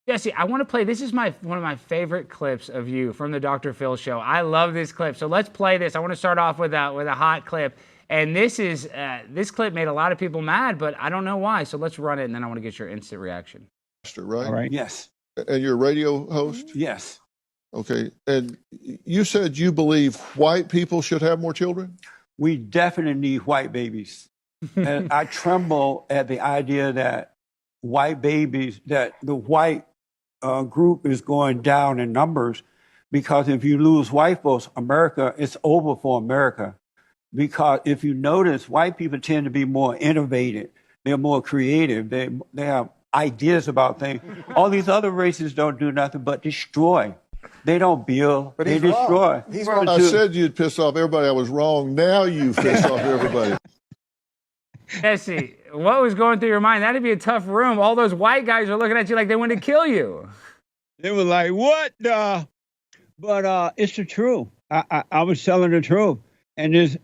Jesse, I want to play. This is one of my favorite clips of you from the Dr. Phil show. I love this clip. So let's play this. I want to start off with a hot clip. And this clip made a lot of people mad, but I don't know why. So let's run it, and then I want to get your instant reaction. Right? All right. Yes. And you're a radio host? Yes. Okay. And you said you believe white people should have more children? We definitely need white babies. And I tremble at the idea that that the white group is going down in numbers, because if you lose white folks, America, it's over for America. Because if you notice, white people tend to be more innovative. They're more creative. They have ideas about things. All these other races don't do nothing but destroy. They don't build, But they he's wrong. destroy. He's wrong I too. said you'd piss off everybody. I was wrong. Now you pissed off everybody. Jesse, what was going through your mind? That'd be a tough room. All those white guys are looking at you like they want to kill you. They were like, what the? But it's the truth. I was telling the truth. And there's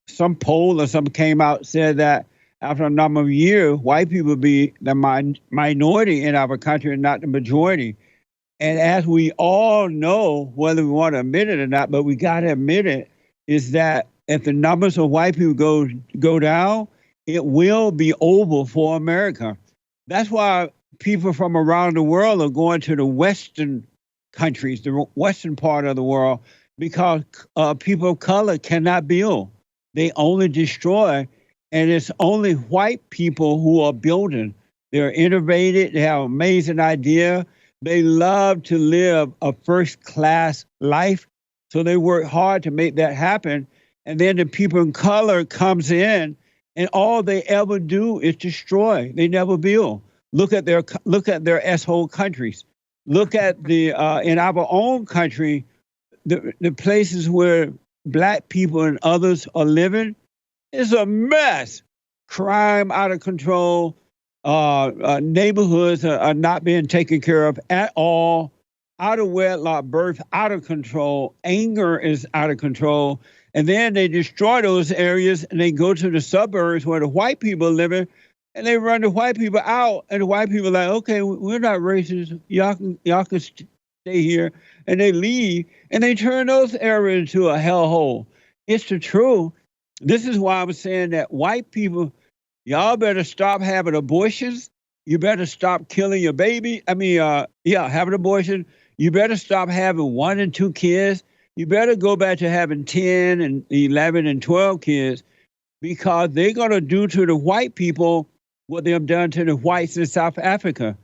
some poll or something came out, said that after a number of years, white people be the minority in our country and not the majority. And as we all know, whether we want to admit it or not, but we got to admit it, is that if the numbers of white people go down, it will be over for America. That's why people from around the world are going to the Western countries, the Western part of the world, because people of color cannot build. They only destroy, and it's only white people who are building. They're innovative, they have amazing idea. They love to live a first-class life, so they work hard to make that happen. And then the people of color comes in, and all they ever do is destroy. They never build. Look at their S-hole countries. Look at the in our own country, the places where black people and others are living is a mess. Crime out of control. Neighborhoods are not being taken care of at all. Out of wedlock birth, out of control. Anger is out of control. And then they destroy those areas and they go to the suburbs where the white people are living, and they run the white people out. And the white people are like, okay, we're not racist. Y'all can stay here. And they leave, and they turn those areas into a hellhole. It's the truth. This is why I was saying that white people, y'all better stop having abortions. You better stop killing your baby. Having abortion. You better stop having 1 and 2 kids. You better go back to having 10 and 11 and 12 kids, because they're going to do to the white people what they've done to the whites in South Africa.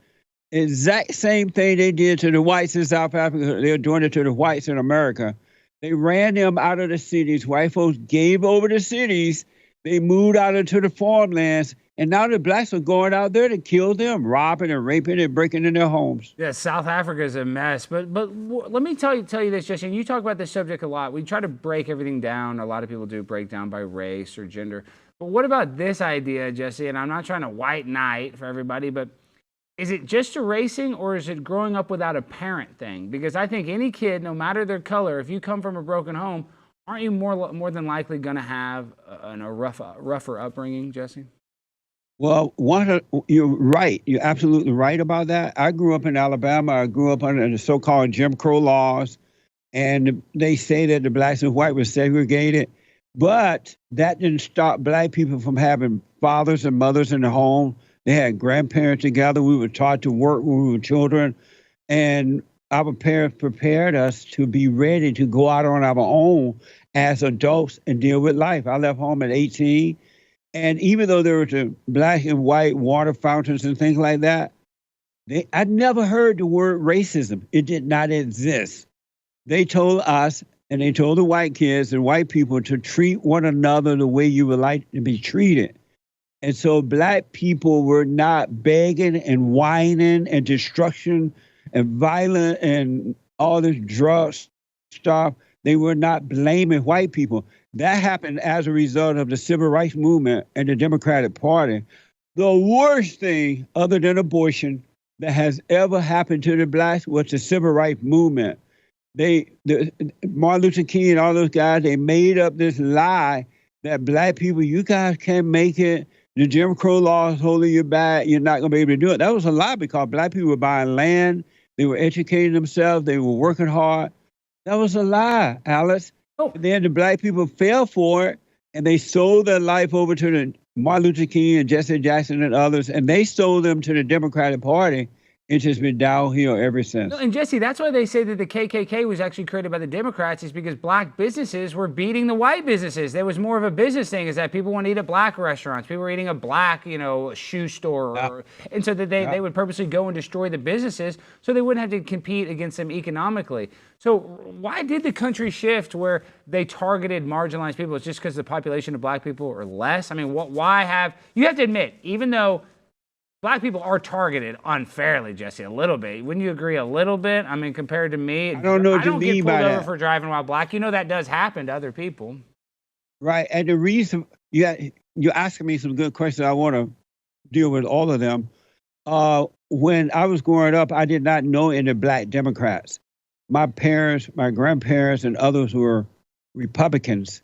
Exact same thing they did to the whites in South Africa, they're doing it to the whites in America. They ran them out of the cities. White folks gave over the cities. They moved out into the farmlands. And now the blacks are going out there to kill them, robbing and raping and breaking in their homes. Yeah, South Africa is a mess. But let me tell you this, Justin. You talk about this subject a lot. We try to break everything down. A lot of people do break down by race or gender. But what about this idea, Jesse? And I'm not trying to white knight for everybody, but is it just a racing, or is it growing up without a parent thing? Because I think any kid, no matter their color, if you come from a broken home, aren't you more than likely going to have a rougher upbringing, Jesse? Well, you're right. You're absolutely right about that. I grew up in Alabama. I grew up under the so-called Jim Crow laws, and they say that the blacks and white were segregated, but that didn't stop black people from having fathers and mothers in the home. They had grandparents together. We were taught to work when we were children, and our parents prepared us to be ready to go out on our own as adults and deal with life. I left home at 18. And even though there were the black and white water fountains and things like that, I never heard the word racism. It did not exist. They told us, and they told the white kids and white people, to treat one another the way you would like to be treated. And so black people were not begging and whining and destruction and violent and all this drug stuff. They were not blaming white people. That happened as a result of the Civil Rights Movement and the Democratic Party. The worst thing, other than abortion, that has ever happened to the blacks was the Civil Rights Movement. Martin Luther King and all those guys, they made up this lie that black people, you guys can't make it. the Jim Crow laws holding you back. You're not going to be able to do it. That was a lie because black people were buying land. They were educating themselves. They were working hard. That was a lie, Alice. Oh. And then the black people fell for it, and they sold their life over to the Martin Luther King and Jesse Jackson and others, and they sold them to the Democratic Party. It's just been downhill ever since. No, and Jesse, that's why they say that the KKK was actually created by the Democrats, is because black businesses were beating the white businesses. There was more of a business thing, is that people want to eat at black restaurants. People were eating a black, shoe store. And so that they would purposely go and destroy the businesses so they wouldn't have to compete against them economically. So why did the country shift where they targeted marginalized people? It's just because the population of black people are less? I mean, you have to admit, even though black people are targeted unfairly, Jesse, a little bit. Wouldn't you agree a little bit? I mean, compared to me, I don't know what I you don't mean get by pulled over that. for driving while black. That does happen to other people. Right. And the reason you're asking me some good questions, I want to deal with all of them. When I was growing up, I did not know any black Democrats. My parents, my grandparents, and others were Republicans.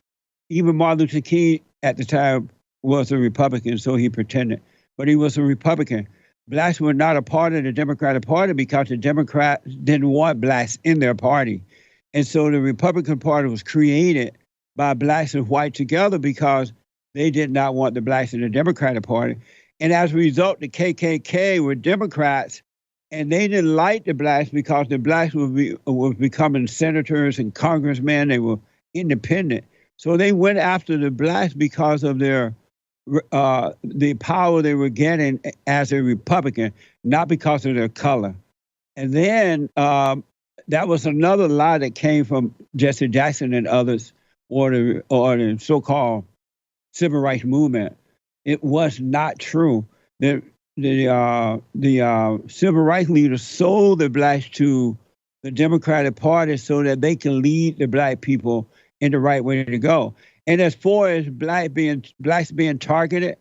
Even Martin Luther King at the time was a Republican, so he pretended. But he was a Republican. Blacks were not a part of the Democratic Party because the Democrats didn't want blacks in their party. And so the Republican Party was created by blacks and whites together because they did not want the blacks in the Democratic Party. And as a result, the KKK were Democrats, and they didn't like the blacks because the blacks were becoming senators and congressmen. They were independent. So they went after the blacks because of the power they were getting as a Republican, not because of their color. And then that was another lie that came from Jesse Jackson and others, or the so-called civil rights movement. It was not true. The civil rights leaders sold the blacks to the Democratic Party so that they can lead the black people in the right way to go. And as far as blacks being targeted,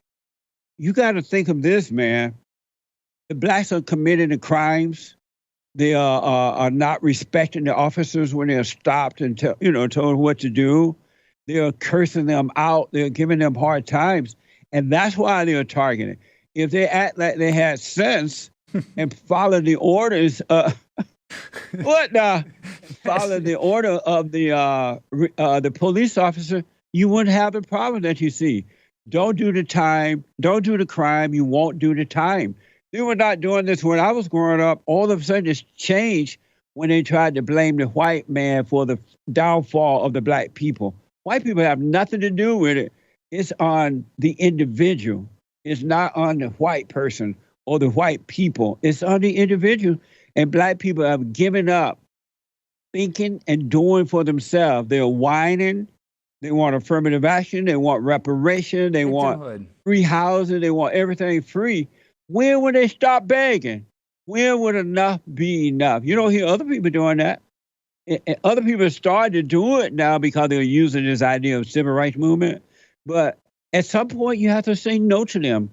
you got to think of this, man. The blacks are committing the crimes. They are not respecting the officers when they're stopped and told what to do. They are cursing them out. They're giving them hard times, and that's why they are targeted. If they act like they had sense and follow the orders, follow the order of the police officer, you wouldn't have the problem that you see. Don't do the time. Don't do the crime. You won't do the time. They were not doing this when I was growing up. All of a sudden, it's changed when they tried to blame the white man for the downfall of the black people. White people have nothing to do with it. It's on the individual. It's not on the white person or the white people. It's on the individual. And black people have given up thinking and doing for themselves. They're whining. They want affirmative action. They want reparation. They want free housing. They want everything free. When will they stop begging? When would enough be enough? You don't hear other people doing that. And other people have started to do it now because they're using this idea of civil rights movement. But at some point, you have to say no to them.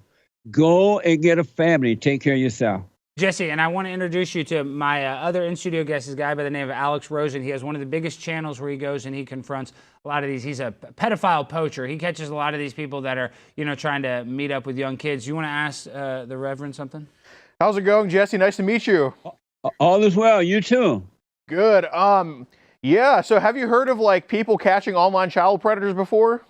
Go and get a family. Take care of yourself. Jesse, and I want to introduce you to my other in-studio guest, this guy by the name of Alex Rosen. He has one of the biggest channels where he goes and he confronts a lot of these. He's a pedophile poacher. He catches a lot of these people that are, trying to meet up with young kids. You want to ask the Reverend something? How's it going, Jesse? Nice to meet you. All is well. You too. Good. Yeah. So have you heard of people catching online child predators before?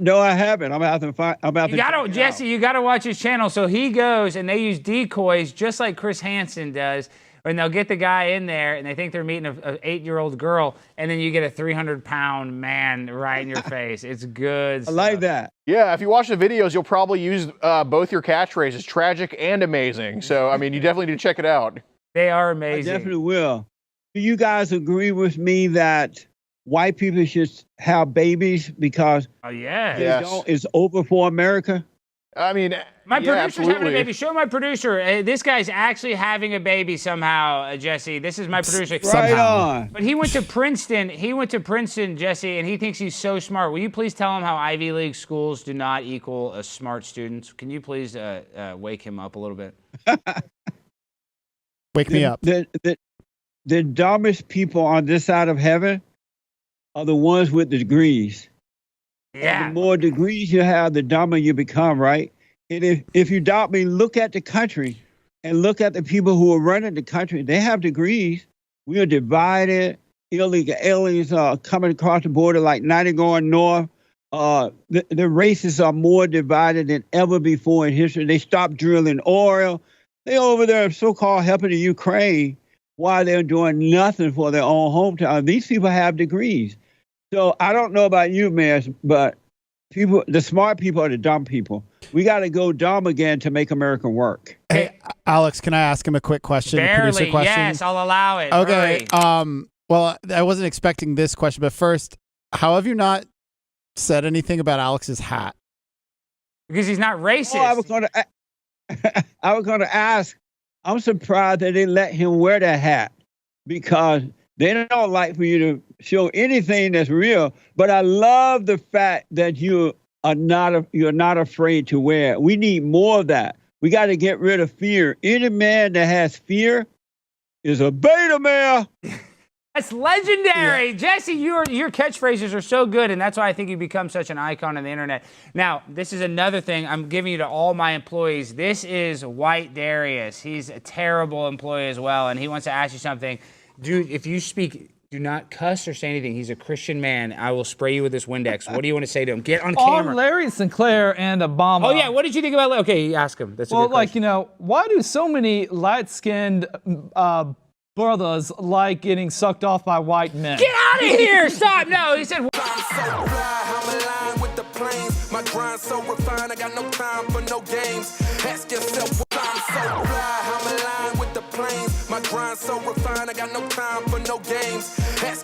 No, I haven't. I'm about to Jesse, you got to watch his channel. So he goes and they use decoys just like Chris Hansen does, and they'll get the guy in there and they think they're meeting an 8-year-old girl, and then you get a 300-pound man right in your face. It's good stuff. I like that. Yeah, if you watch the videos, you'll probably use both your catchphrases, tragic and amazing. So, I mean, you definitely need to check it out. They are amazing. I definitely will. Do you guys agree with me that white people should have babies because it's over for America? I mean, my producer's having a absolutely. baby. Show my producer. This guy's actually having a baby somehow, Jesse. This is my producer. Right on. But he went to Princeton. Jesse, and he thinks he's so smart. Will you please tell him how Ivy League schools do not equal a smart student? Can you please wake him up a little bit? Wake me up. The dumbest people on this side of heaven are the ones with the degrees. Yeah. And the more degrees you have, the dumber you become, right? And if you doubt me, look at the country and look at the people who are running the country. They have degrees. We are divided. Illegal aliens are coming across the border like 90 going north. The races are more divided than ever before in history. They stopped drilling oil. They over there so-called helping the Ukraine while they're doing nothing for their own hometown. These people have degrees. So I don't know about you, man, but the smart people are the dumb people. We got to go dumb again to make America work. Hey, Alex, can I ask him a quick question? A Barely. producer question? Yes, I'll allow it. Okay. Hurry. Well, I wasn't expecting this question, but first, how have you not said anything about Alex's hat? Because he's not racist. Oh, I was going to ask. I'm surprised that they let him wear that hat because they don't like for you to show anything that's real. But I love the fact that you're not afraid to wear it. We need more of that. We got to get rid of fear. Any man that has fear is a beta male. That's legendary. Jesse, your catchphrases are so good, and that's why I think you become such an icon on the internet. Now, this is another thing I'm giving you to all my employees. This is White Darius. He's a terrible employee as well, and he wants to ask you something. Dude, if you speak, do not cuss or say anything. He's a Christian man. I will spray you with this Windex. What do you want to say to him? Get on camera. On Larry Sinclair and Obama. Oh, yeah. What did you think about... Okay, ask him. That's a Well, good question. why do so many light-skinned brothers like getting sucked off by white men? Get out of here! Stop! No, he said... I'm so fly, I'm aligned with the planes. My grind so refined, I got no time for no games. Ask yourself, I'm so fly, I'm aligned with the planes. My grind so refined, I got no time for no games. Ask